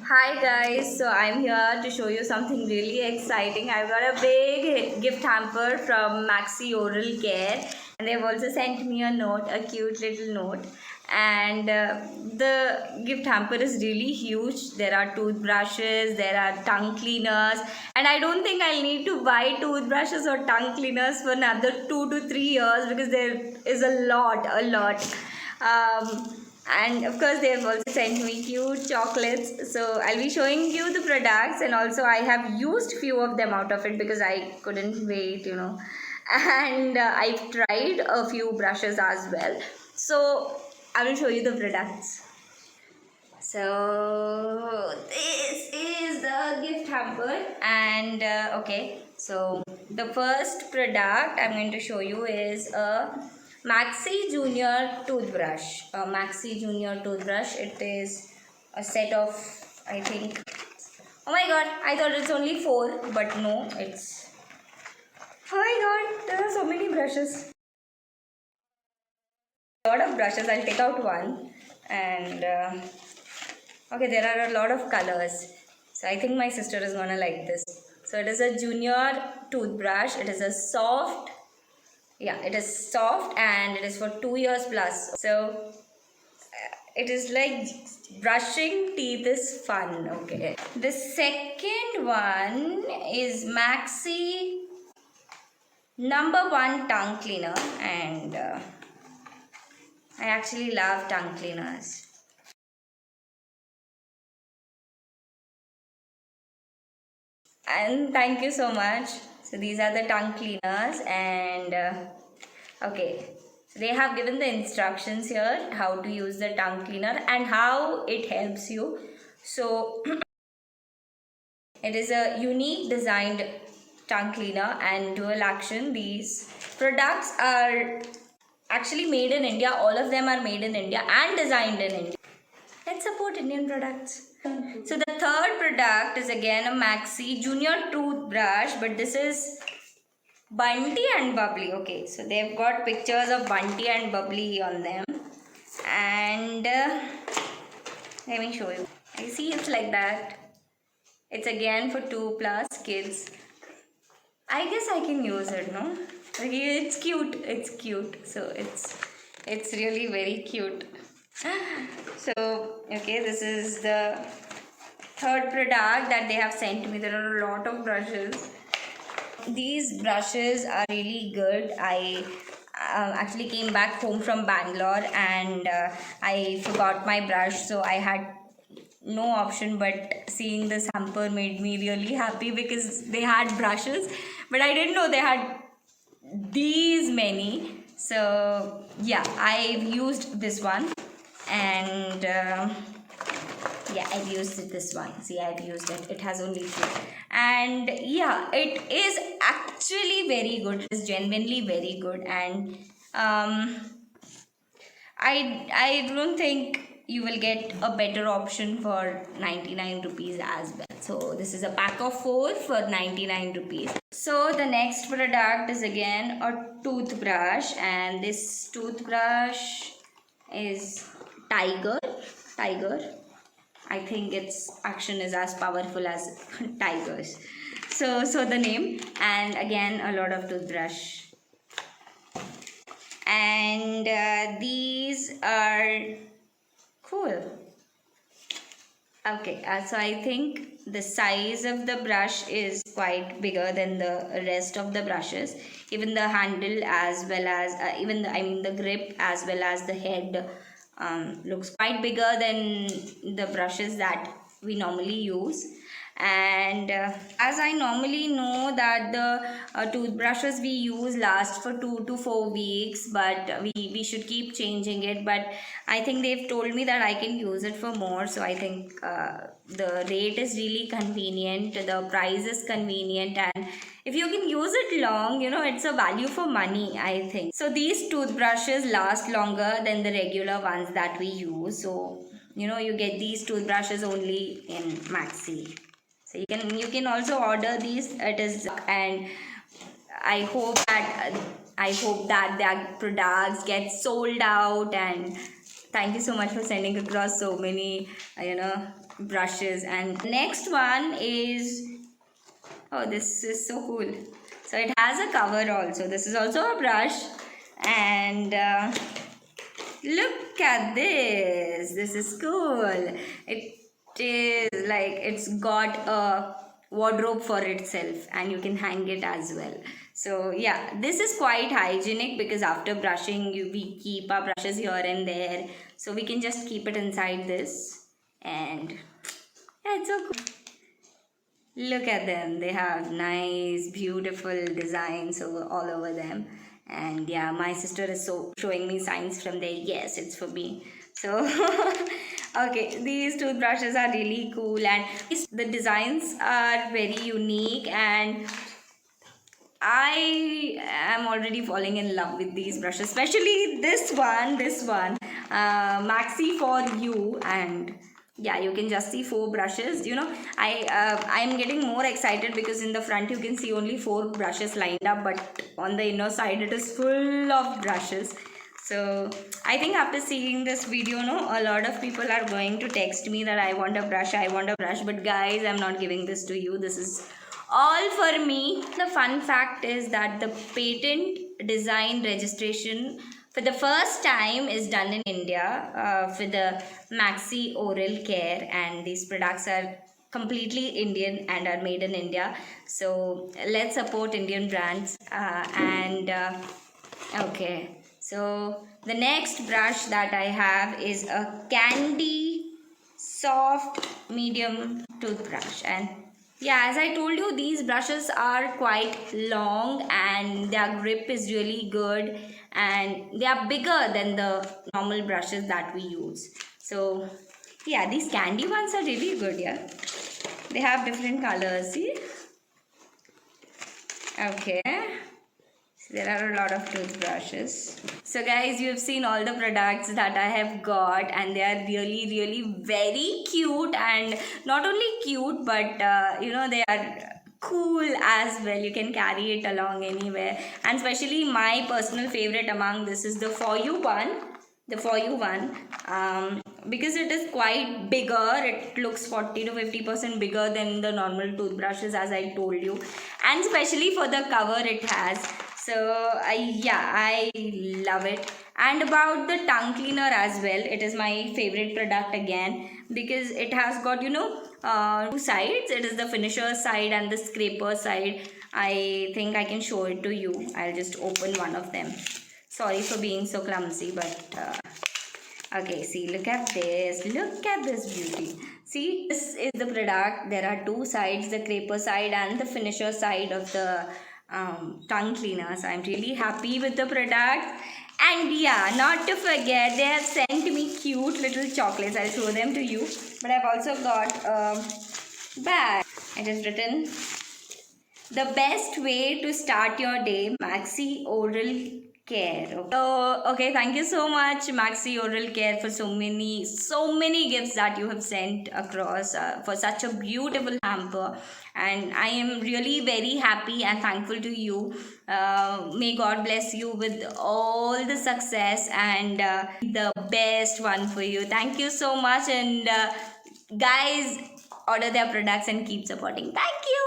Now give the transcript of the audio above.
Hi guys, so I'm here to show you something really exciting. I've got a big gift hamper from Maxi Oral Care, and they've also sent me a note, a cute little note. And the gift hamper is really huge. There are toothbrushes, there are tongue cleaners, and I don't think I'll need to buy toothbrushes or tongue cleaners for another 2 to 3 years because there is a lot. And of course they have also sent me cute chocolates, so I'll be showing you the products, and also I have used few of them out of it because I couldn't wait. And I've tried a few brushes as well, so I will show you the products. So this is the gift hamper, and okay, so the first product I'm going to show you is a Maxi Junior toothbrush. A Maxi Junior toothbrush. It is a set of, I think. Oh my god! I thought it's only four, but no, it's. Oh my god! There are so many brushes. A lot of brushes. I'll take out one, and okay, there are a lot of colors. So I think my sister is gonna like this. So it is a junior toothbrush. It is a soft, yeah, it is soft, and it is for 2 years plus. So it is like brushing teeth is fun. Okay. The second one is Maxi #1 tongue cleaner, and I actually love tongue cleaners. And thank you so much. So these are the tongue cleaners, and okay, so they have given the instructions here how to use the tongue cleaner and how it helps you. So it is a unique designed tongue cleaner and dual action. These products are actually made in India. All of them are made in India and designed in India. Let's support Indian products. So the third product is again a Maxi Junior toothbrush, but this is Bunty and Bubbly. Okay, so they've got pictures of Bunty and Bubbly on them, and let me show you. I see it's like that. It's again for 2+ kids. I guess I can use it, no? Okay, it's cute. It's cute. So it's really very cute. So okay, this is the third product that they have sent me. There are a lot of brushes. These brushes are really good. I actually came back home from Bangalore, and I forgot my brush, so I had no option but seeing this hamper made me really happy because they had brushes, but I didn't know they had these many. So yeah, I've used this one, and yeah, I've used this one. See, I've used it. It has only two, and yeah, it is actually very good. It is genuinely very good, and I don't think you will get a better option for 99 rupees as well. So this is a pack of 4 for 99 rupees. So the next product is again a toothbrush, and this toothbrush is Tiger. Tiger. I think its action is as powerful as tigers. So the name, and again a lot of toothbrush, and these are cool. Okay, so I think the size of the brush is quite bigger than the rest of the brushes. Even the handle, as well as even the grip, as well as the head, looks quite bigger than the brushes that we normally use. And as I normally know that the toothbrushes we use last for 2 to 4 weeks, but we should keep changing it. But I think they've told me that I can use it for more, so I think the rate is really convenient, the price is convenient, and if you can use it long, it's a value for money, I think. So these toothbrushes last longer than the regular ones that we use. So you get these toothbrushes only in Maxi. So you can also order these. It is, and I hope that their products get sold out. And thank you so much for sending across so many brushes. And the next one is, oh, this is so cool. So it has a cover also. This is also a brush. And look at this. This is cool. It is like it's got a wardrobe for itself and you can hang it as well. So yeah, this is quite hygienic because after brushing we keep our brushes here and there. So we can just keep it inside this. And yeah, it's so cool. Look at them. They have nice, beautiful designs all over them. And yeah, my sister is so showing me signs from there. Yes, it's for me. So, okay, these toothbrushes are really cool, and the designs are very unique, and I am already falling in love with these brushes, especially this one, Maxi for You. And yeah, you can just see 4 brushes. I'm getting more excited because in the front you can see only 4 brushes lined up, but on the inner side it is full of brushes. So I think after seeing this video, a lot of people are going to text me that I want a brush, but guys, I'm not giving this to you. This is all for me. The fun fact is that the patent design registration for the first time is done in India for the Maxi Oral Care, and these products are completely Indian and are made in India. So let's support Indian brands. Okay, so the next brush that I have is a candy soft medium toothbrush. And yeah, as I told you, these brushes are quite long and their grip is really good, and they are bigger than the normal brushes that we use. So yeah, these candy ones are really good. Yeah, they have different colors. See? Okay. There are a lot of toothbrushes. So guys, you have seen all the products that I have got, and they are really very cute. And not only cute, but they are cool as well. You can carry it along anywhere. And especially my personal favorite among this is the For You one. Because it is quite bigger. It looks 40 to 50% bigger than the normal toothbrushes, as I told you, and especially for the cover it has. So I love it. And about the tongue cleaner as well, it is my favorite product again because it has got 2 sides. It is the finisher side and the scraper side. I think I can show it to you. I'll just open one of them. Sorry for being so clumsy, but okay, see, look at this beauty. See, this is the product. There are 2 sides, the scraper side and the finisher side of the tongue cleaner. So I'm really happy with the product. And yeah, not to forget, they have sent me cute little chocolates. I'll show them to you. But I've also got a bag. It is written, the best way to start your day, Maxi Oral Care. So okay, thank you so much, Maxi Oral Care, for so many gifts that you have sent across for such a beautiful hamper. And I am really very happy and thankful to you. May God bless you with all the success and the best one for you. Thank you so much. And guys, order their products and keep supporting. Thank you.